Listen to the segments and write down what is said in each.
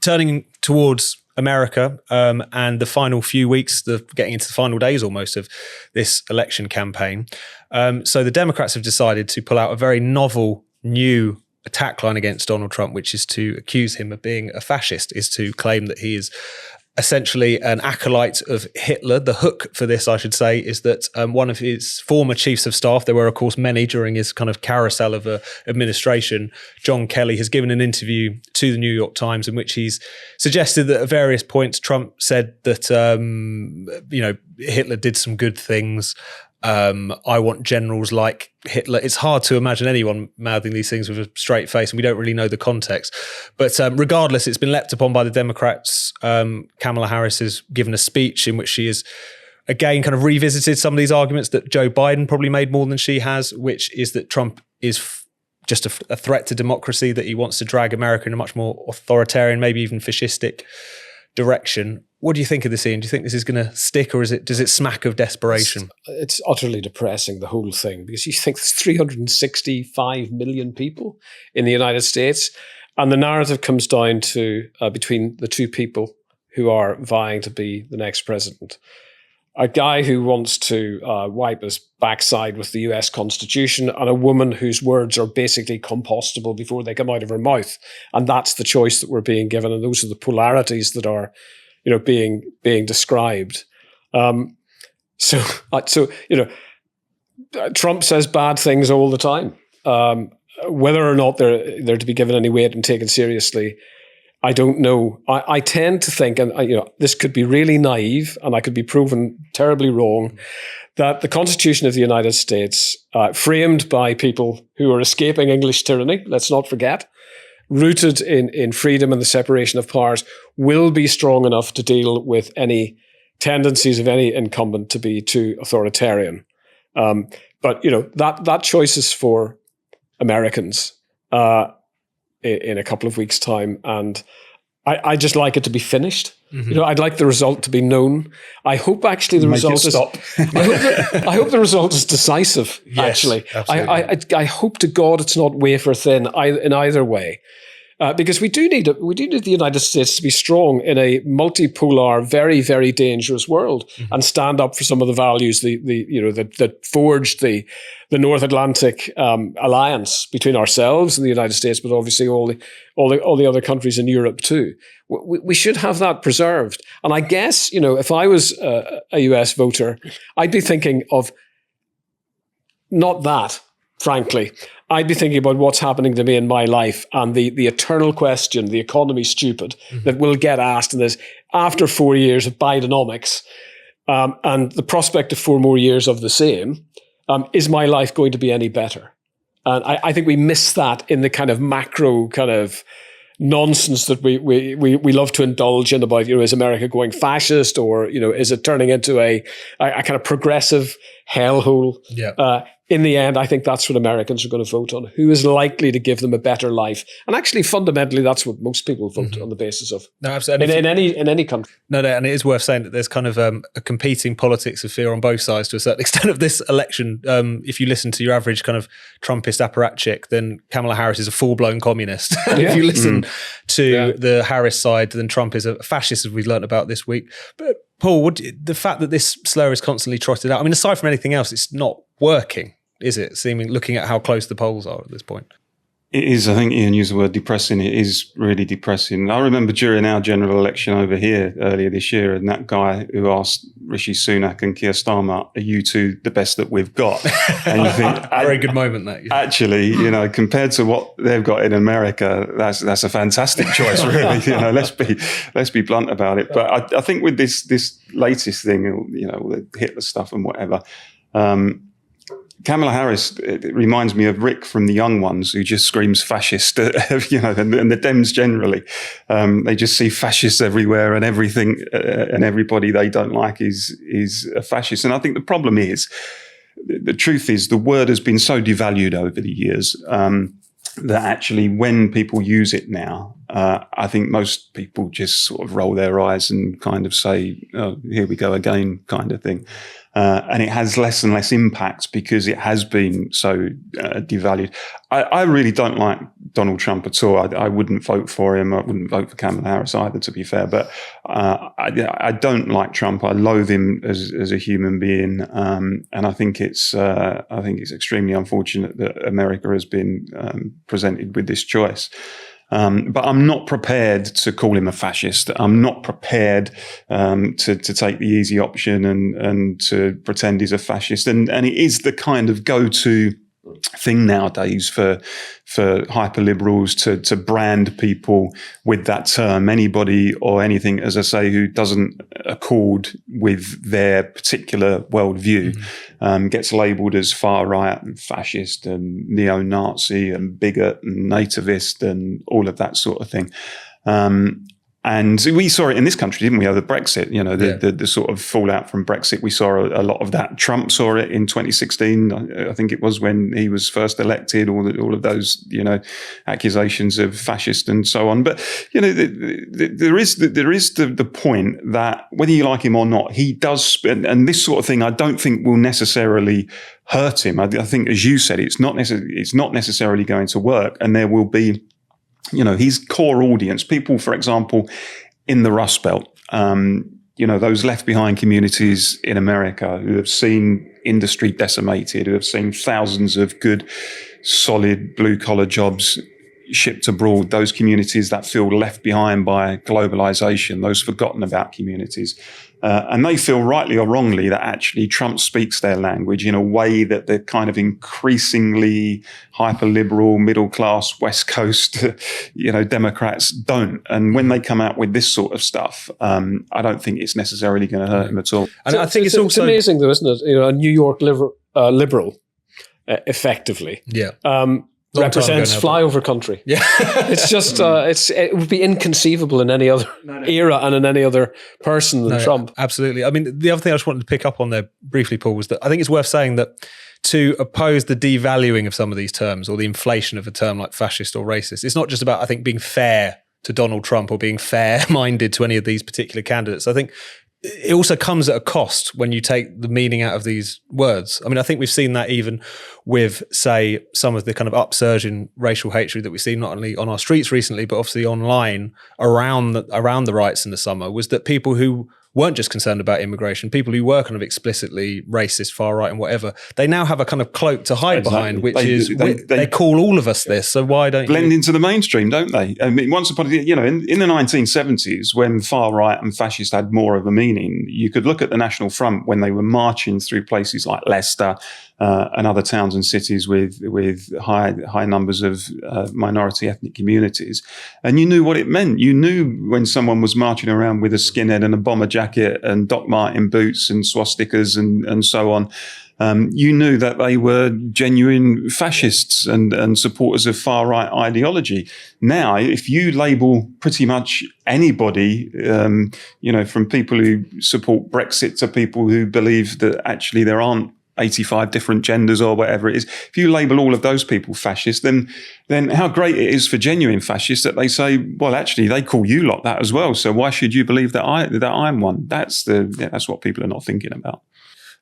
turning towards America and the final few weeks, getting into the final days almost of this election campaign. So the Democrats have decided to pull out a very novel new attack line against Donald Trump, which is to accuse him of being a fascist, is to claim that he is essentially an acolyte of Hitler. The hook for this, I should say, is that one of his former chiefs of staff, there were of course many during his kind of carousel of administration, John Kelly, has given an interview to the New York Times in which he's suggested that at various points Trump said that Hitler did some good things. I want generals like Hitler. It's hard to imagine anyone mouthing these things with a straight face, and we don't really know the context. But regardless, it's been leapt upon by the Democrats. Kamala Harris has given a speech in which she has, again, kind of revisited some of these arguments that Joe Biden probably made more than she has, which is that Trump is just a threat to democracy, that he wants to drag America in a much more authoritarian, maybe even fascistic direction. What do you think of this, Ian? Do you think this is going to stick, or does it smack of desperation? It's utterly depressing, the whole thing, because you think there's 365 million people in the United States, and the narrative comes down to between the two people who are vying to be the next president. A guy who wants to wipe his backside with the US Constitution, and a woman whose words are basically compostable before they come out of her mouth. And that's the choice that we're being given, and those are the polarities that are being described. Trump says bad things all the time. Whether or not they're to be given any weight and taken seriously, I don't know. I tend to think, and this could be really naive, and I could be proven terribly wrong, that the Constitution of the United States, framed by people who are escaping English tyranny, let's not forget, rooted in freedom and the separation of powers, will be strong enough to deal with any tendencies of any incumbent to be too authoritarian. But that choice is for Americans in a couple of weeks' time, and I just like it to be finished. Mm-hmm. I'd like the result to be known. I hope actually the result is. I hope the result is decisive. Yes, actually, I hope to God it's not wafer thin in either way, because we do need the United States to be strong in a multipolar, very, very dangerous world, mm-hmm. and stand up for some of the values that forged the North Atlantic alliance between ourselves and the United States, but obviously all the other countries in Europe too. We should have that preserved. And I guess, if I was a US voter, I'd be thinking of not that, frankly. I'd be thinking about what's happening to me in my life, and the eternal question, the economy stupid, mm-hmm. that will get asked in this after 4 years of Bidenomics, and the prospect of 4 more years of the same. Is my life going to be any better? And I think we miss that in the kind of macro kind of nonsense that we love to indulge in about, is America going fascist, or, is it turning into a kind of progressive hellhole? Yeah. In the end, I think that's what Americans are going to vote on. Who is likely to give them a better life? And actually, fundamentally, that's what most people vote mm-hmm. on the basis of. No, absolutely. In any country. No, and it is worth saying that there's kind of a competing politics of fear on both sides to a certain extent of this election. If you listen to your average kind of Trumpist apparatchik, then Kamala Harris is a full-blown communist. Yeah. If you listen to the Harris side, then Trump is a fascist, as we've learned about this week. But Paul, the fact that this slur is constantly trotted out, I mean, aside from anything else, it's not working, is it? Looking at how close the polls are at this point. It is. I think Ian used the word depressing. It is really depressing. I remember during our general election over here earlier this year, and that guy who asked Rishi Sunak and Keir Starmer, "Are you two the best that we've got?" And you think, very good moment that. Yeah. Actually, compared to what they've got in America, that's a fantastic choice, really. Let's be blunt about it. But I think with this latest thing, the Hitler stuff and whatever. Kamala Harris, it reminds me of Rick from The Young Ones, who just screams fascist, and the Dems generally. They just see fascists everywhere, and everything, and everybody they don't like is a fascist. And I think the problem is, the truth is, the word has been so devalued over the years that actually when people use it now, I think most people just sort of roll their eyes and kind of say, oh, here we go again, kind of thing. And it has less and less impact because it has been so devalued. I really don't like Donald Trump at all. I wouldn't vote for him. I wouldn't vote for Kamala Harris either, to be fair. But I don't like Trump. I loathe him as a human being, and I think it's extremely unfortunate that America has been presented with this choice. But I'm not prepared to call him a fascist. I'm not prepared to take the easy option and to pretend he's a fascist. And it is the kind of go-to thing nowadays for hyperliberals to brand people with that term. Anybody or anything, as I say, who doesn't accord with their particular worldview gets labelled as far right and fascist and neo-Nazi and bigot and nativist and all of that sort of thing. And we saw it in this country, didn't we? Over Brexit, the sort of fallout from Brexit. We saw a lot of that. Trump saw it in 2016. I think it was when he was first elected. All of those, accusations of fascist and so on. But there is the point that whether you like him or not, he does. And this sort of thing, I don't think will necessarily hurt him. I think, as you said, it's not necessarily going to work, and there will be. His core audience, people, for example, in the Rust Belt, those left behind communities in America who have seen industry decimated, who have seen thousands of good, solid blue collar jobs shipped abroad, those communities that feel left behind by globalization, those forgotten about communities. And they feel rightly or wrongly that actually Trump speaks their language in a way that the kind of increasingly hyper-liberal, middle-class, West Coast, Democrats don't. And when they come out with this sort of stuff, I don't think it's necessarily going to hurt him at all. And I think it's also amazing, though, isn't it? A New York liberal, effectively. Yeah. Represents flyover country. Yeah, it's just it would be inconceivable in any other era and in any other person than Trump. Absolutely. I mean, the other thing I just wanted to pick up on there briefly, Paul, was that I think it's worth saying that to oppose the devaluing of some of these terms or the inflation of a term like fascist or racist, it's not just about, I think, being fair to Donald Trump or being fair-minded to any of these particular candidates. I think it also comes at a cost when you take the meaning out of these words. I mean, I think we've seen that even with, say, some of the kind of upsurge in racial hatred that we've seen not only on our streets recently, but obviously online around the riots in the summer, was that people who weren't just concerned about immigration, people who were kind of explicitly racist, far right and whatever, they now have a kind of cloak to hide behind, which they call all of us this. So why don't blend into the mainstream, don't they? I mean, once upon a time, in the 1970s, when far right and fascist had more of a meaning, you could look at the National Front when they were marching through places like Leicester and other towns and cities with high numbers of minority ethnic communities, and you knew what it meant. You knew when someone was marching around with a skinhead and a bomber jacket and Doc Martin boots and swastikas and so on. You knew that they were genuine fascists and supporters of far right ideology. Now, if you label pretty much anybody, from people who support Brexit to people who believe that actually there aren't 85 different genders or whatever it is, if you label all of those people fascist, then how great it is for genuine fascists that they say, well, actually, they call you lot that as well. So why should you believe that I'm one? That's what people are not thinking about.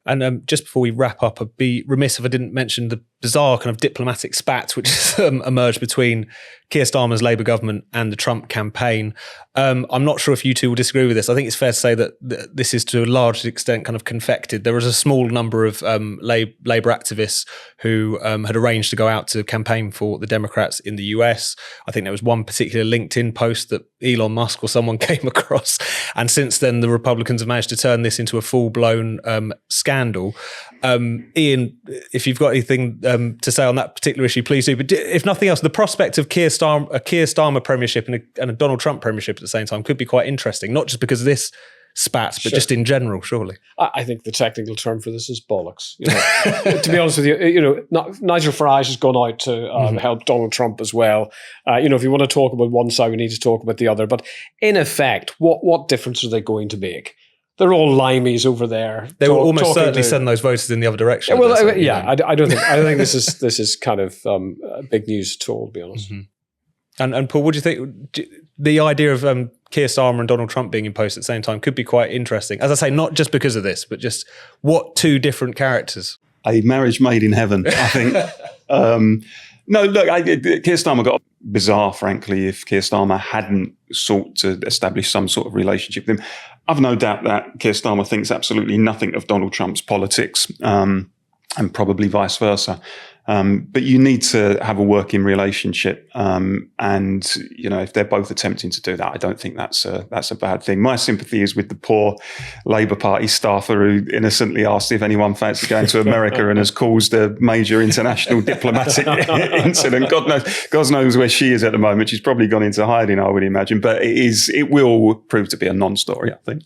And just before we wrap up, I'd be remiss if I didn't mention the bizarre kind of diplomatic spat which has emerged between Keir Starmer's Labour government and the Trump campaign. I'm not sure if you two will disagree with this. I think it's fair to say that this is to a large extent kind of confected. There was a small number of Labour activists who had arranged to go out to campaign for the Democrats in the US. I think there was one particular LinkedIn post that Elon Musk or someone came across. And since then, the Republicans have managed to turn this into a full-blown scandal. Ian, if you've got anything to say on that particular issue, please do. But if nothing else, the prospect of a Keir Starmer premiership and a Donald Trump premiership at the same time could be quite interesting, not just because of this spat, but just in general, surely. I think the technical term for this is bollocks. To be honest with you, Nigel Farage has gone out to help Donald Trump as well. If you want to talk about one side, we need to talk about the other. But in effect, what difference are they going to make? They're all limeys over there. They will almost certainly send those voters in the other direction. Well, I don't think this is kind of big news at all, to be honest. Mm-hmm. And Paul, what do you think? the idea of Keir Starmer and Donald Trump being in post at the same time could be quite interesting. As I say, not just because of this, but just what two different characters. A marriage made in heaven, I think. No, look, Keir Starmer got bizarre, frankly, if Keir Starmer hadn't sought to establish some sort of relationship with him. I've no doubt that Keir Starmer thinks absolutely nothing of Donald Trump's politics, and probably vice versa. But you need to have a working relationship, and if they're both attempting to do that, I don't think that's a bad thing. My sympathy is with the poor Labour Party staffer who innocently asked if anyone fancies going to America and has caused a major international diplomatic incident. God knows where she is at the moment. She's probably gone into hiding, I would imagine. But it will prove to be a non-story, I think.